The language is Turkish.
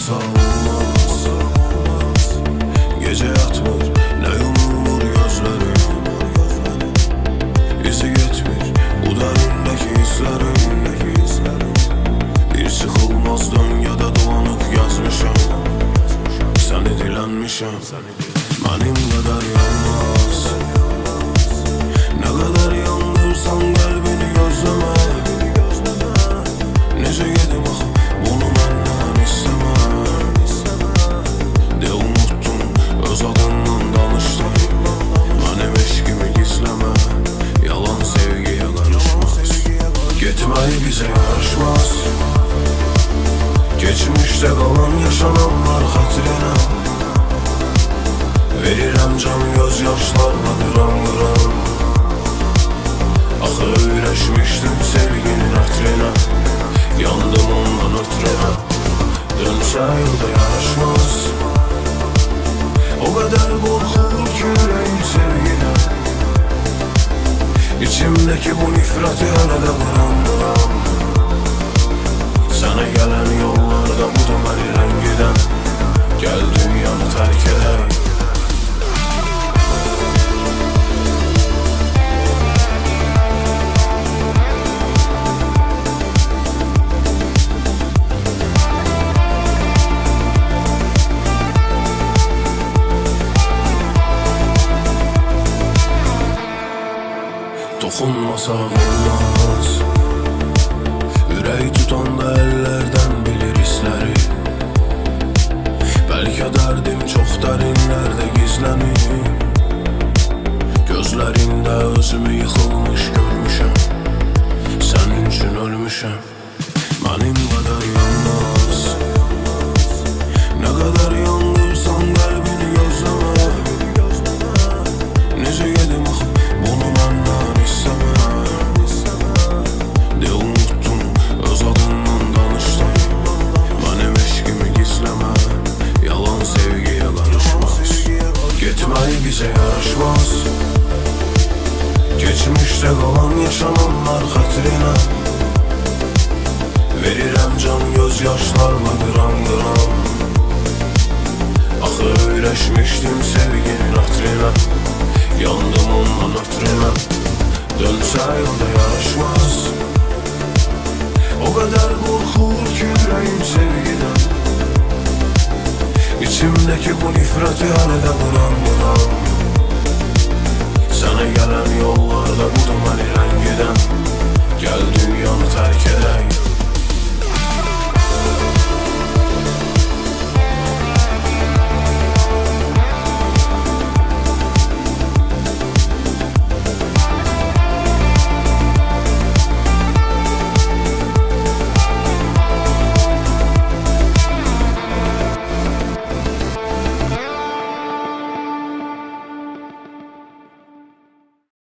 Dokunmasa olmaz. Gece yatmır, ne yumulur gözlerim. İzi gitmir, bu derindeki izlerim. Bir sıkılmaz döngede dolanıp yazmışım. Seni dilenmişim, benim kadar yanmaz. Ne kadar yandırsan kalbini gözleme. Nece yedim ah, bunu benden isteme. De unuttum, öz adından danıştım. Benim eşkimi gizleme, yalan sevgiye karışmaz. Gitmeyi bize yaraşmaz. Geçmişte kalan yaşananlar hatırına. Verirəm can gözyaşlarla gram gram. Axı öyləşmişdim sevginin ətrine. Yandım ondan ötürünə. Dönsə yolda yaraşmaz. O kadar korkulur ki yüreğim sevgiden. İçimdeki bu nifreti hala da buram. Sana gelen yollarda bu da məni giden. Gel dünyanı terk edeyim. Dokunmasa olmaz. Yüreği tutan da ellerden bilir hisleri. Belki derdim çok derinlerde gizlenir. Gözlerinde özümü yıkılmış görmüşüm. Senin için ölmüşüm, benim kadar yanmaz. Ne kadar yandırsan kalbini gözleme. Nece yedim ah, bunu benden isteme. De unuttum, öz adından danıştım. Benim eşkimi gizleme, yalan sevgiye karışmaz. Gitmeyi bize yaraşmaz. Geçmişte kalan yaşananlar hatırına. Verirəm can gözyaşlarla gram gram. Axı öyləşmişdim sevginin hatırına. Yandım ondan ötürünə. Dönsə yolda yaraşmaz. O kadar korkulur ki yüreğim sevgiden. İçimdeki bu nifreti hala da buram.